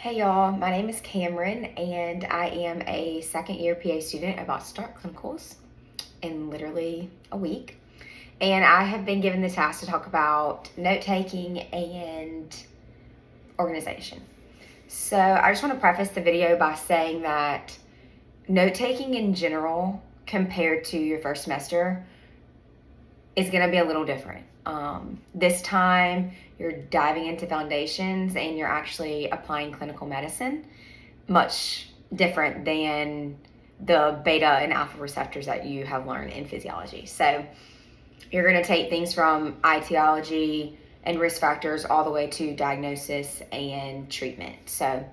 Hey y'all, my name is Cameron and I am a second year PA student about to start clinicals in literally a week. And I have been given the task to talk about note taking and organization. So I just want to preface the video by saying that note taking in general compared to your first semester is going to be a little different. This time you're diving into foundations and you're actually applying clinical medicine, much different than the beta and alpha receptors that you have learned in physiology. So you're going to take things from etiology and risk factors all the way to diagnosis and treatment. So I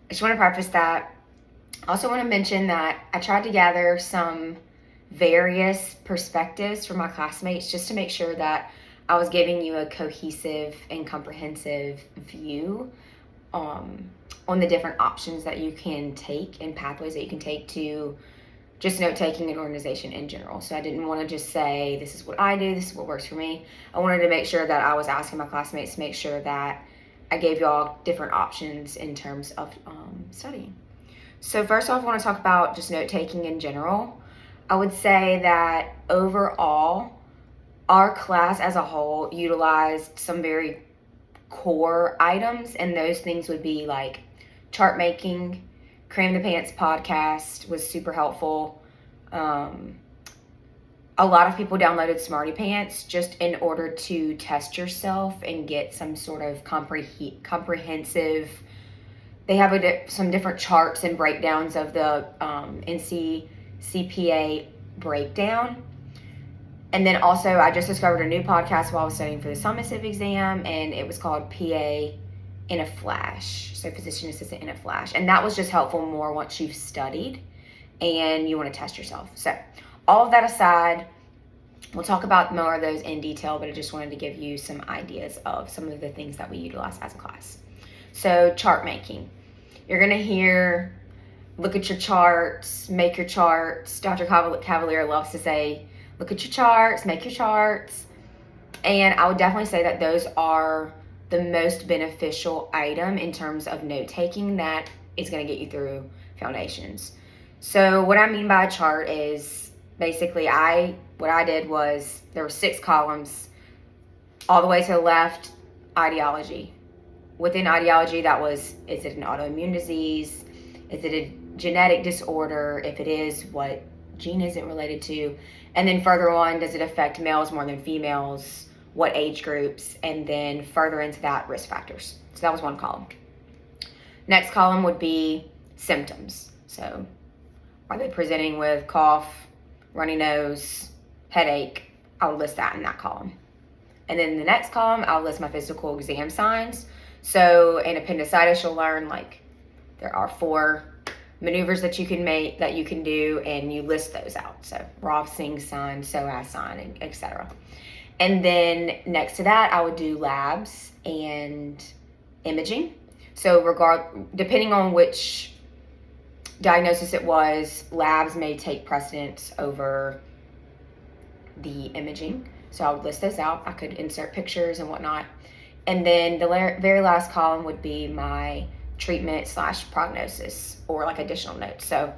just want to preface that. I also want to mention that I tried to gather some various perspectives from my classmates just to make sure that I was giving you a cohesive and comprehensive view on the different options that you can take and pathways that you can take to just note taking and organization in general. So I didn't want to just say, this is what I do, this is what works for me. I wanted to make sure that I was asking my classmates to make sure that I gave y'all different options in terms of studying. So first off, I want to talk about just note taking in general. I would say that overall, our class as a whole utilized some very core items, and those things would be like chart making. Cram the Pants podcast was super helpful. A lot of people downloaded Smarty Pants just in order to test yourself and get some sort of comprehensive. They have some different charts and breakdowns of the NCCPA breakdown. And then also, I just discovered a new podcast while I was studying for the summative exam, and it was called PA in a Flash. So physician assistant in a Flash. And that was just helpful more once you've studied and you want to test yourself. So all of that aside, we'll talk about more of those in detail, but I just wanted to give you some ideas of some of the things that we utilize as a class. So chart making. You're going to hear, look at your charts, make your charts. Dr. Cavalier loves to say, look at your charts, make your charts. And I would definitely say that those are the most beneficial item in terms of note taking that is going to get you through foundations. So what I mean by a chart is basically what I did was there were 6 columns all the way to the left, etiology. Within etiology, that was, is it an autoimmune disease? Is it a genetic disorder? If it is, what gene is it related to? And then further on, does it affect males more than females? What age groups? And then further into that, risk factors. So that was one column. Next column would be symptoms. So are they presenting with cough, runny nose, headache? I'll list that in that column. And then the next column, I'll list my physical exam signs. So in appendicitis, you'll learn like there are 4 maneuvers that you can make, that you can do, and you list those out. So Rovsing sign, Psoas sign, etc. And then next to that, I would do labs and imaging. So depending on which diagnosis it was, labs may take precedence over the imaging. So I would list those out. I could insert pictures and whatnot. And then the very last column would be my treatment / prognosis, or like additional notes. So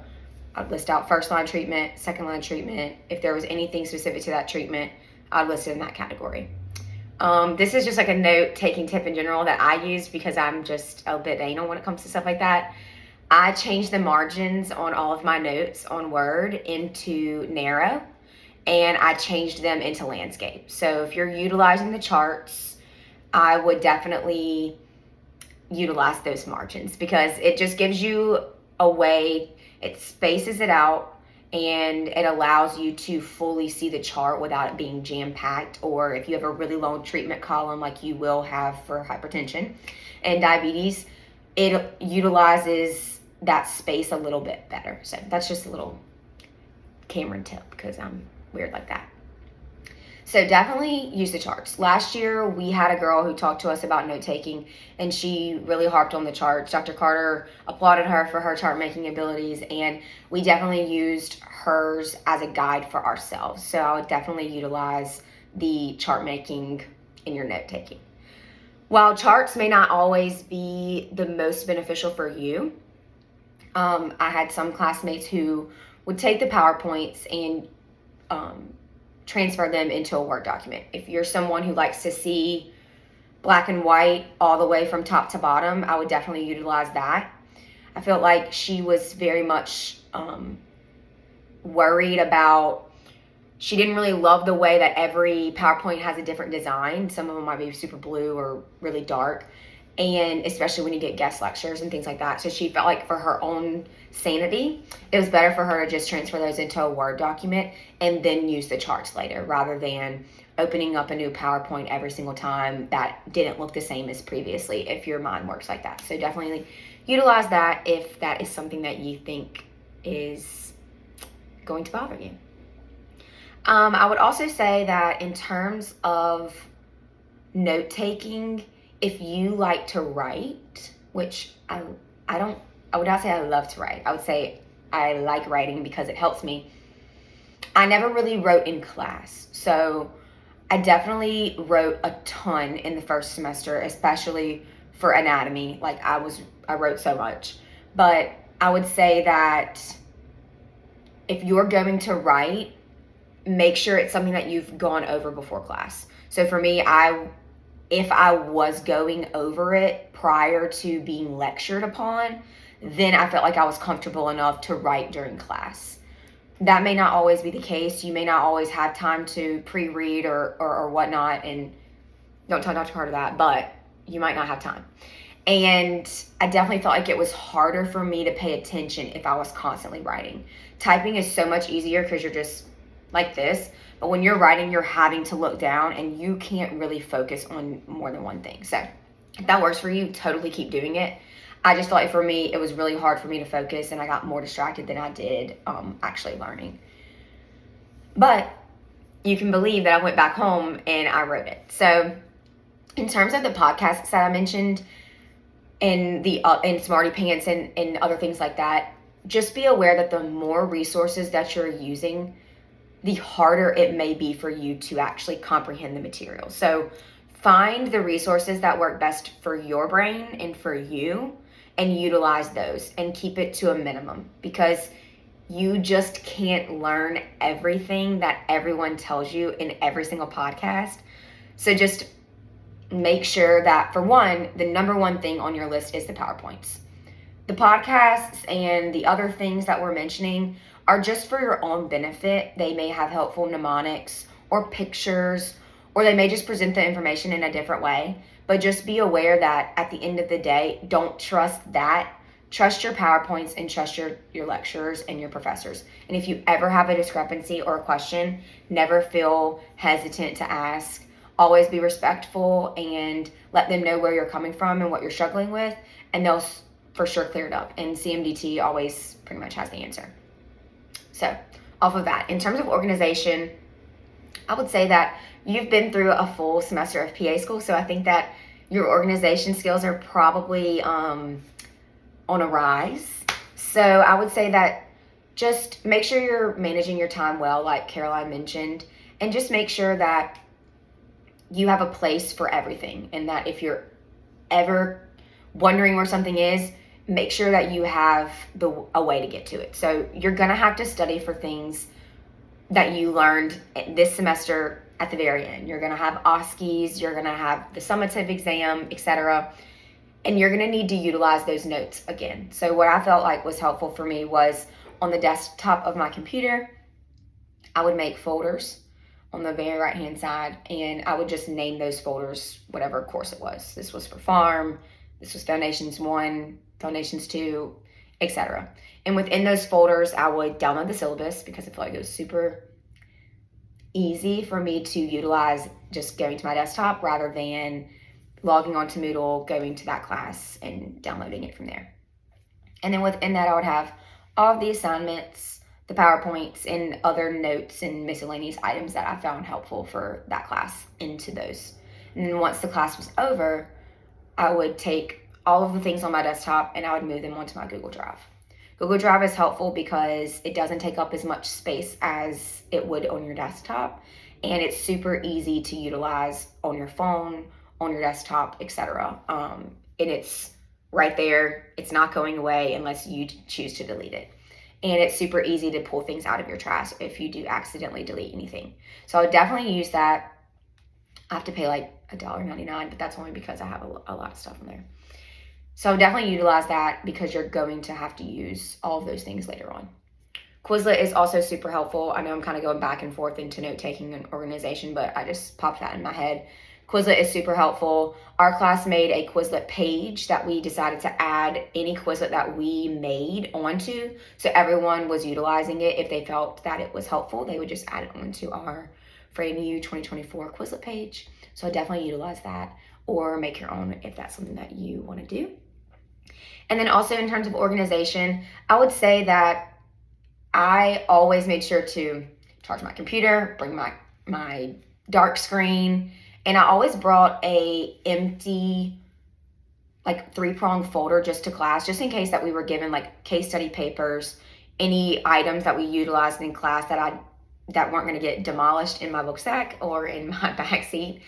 I'd list out first line treatment, second line treatment. If there was anything specific to that treatment, I'd list it in that category. This is just like a note taking tip in general that I use because I'm just a bit anal when it comes to stuff like that. I changed the margins on all of my notes on Word into narrow, and I changed them into landscape. So if you're utilizing the charts, I would definitely utilize those margins because it just gives you a way, it spaces it out, and it allows you to fully see the chart without it being jam-packed. Or if you have a really long treatment column like you will have for hypertension and diabetes, it utilizes that space a little bit better. So that's just a little Cameron tip because I'm weird like that. So definitely use the charts. Last year, we had a girl who talked to us about note taking, and she really harped on the charts. Dr. Carter applauded her for her chart making abilities, and we definitely used hers as a guide for ourselves. So I would definitely utilize the chart making in your note taking. While charts may not always be the most beneficial for you, I had some classmates who would take the PowerPoints and transfer them into a Word document. If you're someone who likes to see black and white all the way from top to bottom, I would definitely utilize that. I felt like she was very much worried about, she didn't really love the way that every PowerPoint has a different design. Some of them might be super blue or really dark, and especially when you get guest lectures and things like that. So she felt like for her own sanity, it was better for her to just transfer those into a Word document and then use the charts later, rather than opening up a new PowerPoint every single time that didn't look the same as previously, if your mind works like that. So definitely utilize that if that is something that you think is going to bother you. I would also say that in terms of note taking, if you like to write, which I would not say I love to write. I would say I like writing because it helps me. I never really wrote in class. So I definitely wrote a ton in the first semester, especially for anatomy. Like I wrote so much. But I would say that if you're going to write, make sure it's something that you've gone over before class. So for me, if I was going over it prior to being lectured upon, then I felt like I was comfortable enough to write during class. That may not always be the case. You may not always have time to pre-read or whatnot, and don't tell Dr. Carter that, but you might not have time. And I definitely felt like it was harder for me to pay attention if I was constantly writing. Typing is so much easier because you're just like this, but when you're writing, you're having to look down and you can't really focus on more than one thing. So if that works for you, totally keep doing it. I just felt like for me, it was really hard for me to focus, and I got more distracted than I did actually learning. But you can believe that I went back home and I wrote it. So in terms of the podcasts that I mentioned and and Smarty Pants and other things like that, just be aware that the more resources that you're using, the harder it may be for you to actually comprehend the material. So find the resources that work best for your brain and for you, and utilize those and keep it to a minimum, because you just can't learn everything that everyone tells you in every single podcast. So just make sure that, for one, the number one thing on your list is the PowerPoints. The podcasts and the other things that we're mentioning are just for your own benefit. They may have helpful mnemonics or pictures, or they may just present the information in a different way. But just be aware that at the end of the day, don't trust that. Trust your PowerPoints and trust your lecturers and your professors. And if you ever have a discrepancy or a question, never feel hesitant to ask. Always be respectful and let them know where you're coming from and what you're struggling with, and they'll for sure clear it up. And CMDT always pretty much has the answer. So off of that, in terms of organization, I would say that you've been through a full semester of PA school, so I think that your organization skills are probably on a rise. So I would say that just make sure you're managing your time well, like Caroline mentioned, and just make sure that you have a place for everything, and that if you're ever wondering where something is, make sure that you have a way to get to it. So you're gonna have to study for things that you learned this semester at the very end. You're gonna have OSCEs, you're gonna have the summative exam, etc. And you're gonna need to utilize those notes again. So what I felt like was helpful for me was on the desktop of my computer, I would make folders on the very right hand side, and I would just name those folders whatever course it was. This was for pharm, this was Foundations 1, Foundations 2, etc. And within those folders, I would download the syllabus because I feel like it was super easy for me to utilize just going to my desktop rather than logging onto Moodle, going to that class, and downloading it from there. And then within that, I would have all of the assignments, the PowerPoints, and other notes and miscellaneous items that I found helpful for that class into those. And then once the class was over, I would take all of the things on my desktop and I would move them onto my Google Drive. Google Drive is helpful because it doesn't take up as much space as it would on your desktop, and it's super easy to utilize on your phone on your desktop, etc. And it's right there. It's not going away unless you choose to delete it. And it's super easy to pull things out of your trash if you do accidentally delete anything. So I would definitely use that. I have to pay like $1.99, but that's only because I have a lot of stuff in there. So definitely utilize that because you're going to have to use all of those things later on. Quizlet is also super helpful. I know I'm kind of going back and forth into note taking and organization, but I just popped that in my head. Quizlet is super helpful. Our class made a Quizlet page that we decided to add any Quizlet that we made onto. So everyone was utilizing it. If they felt that it was helpful, they would just add it onto our FreightMU 2024 Quizlet page. So definitely utilize that or make your own if that's something that you want to do. And then also in terms of organization, I would say that I always made sure to charge my computer, bring my dark screen, and I always brought a empty like 3-pronged folder just to class, just in case that we were given like case study papers, any items that we utilized in class that weren't going to get demolished in my book sack or in my back seat.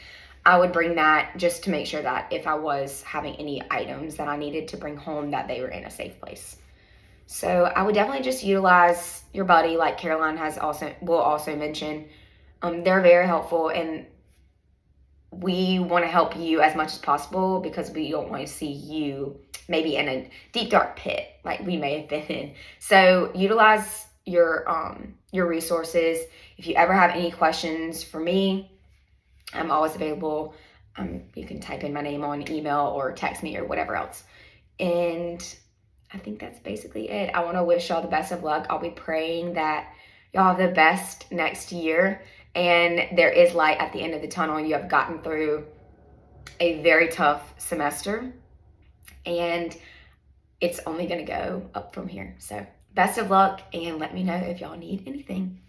I would bring that just to make sure that if I was having any items that I needed to bring home, that they were in a safe place. So I would definitely just utilize your buddy, like Caroline will also mention. They're very helpful, and we want to help you as much as possible because we don't want to see you maybe in a deep dark pit like we may have been in. So utilize your resources. If you ever have any questions for me, I'm always available. You can type in my name on email or text me or whatever else. And I think that's basically it. I want to wish y'all the best of luck. I'll be praying that y'all have the best next year and there is light at the end of the tunnel. You have gotten through a very tough semester and it's only going to go up from here. So best of luck and let me know if y'all need anything.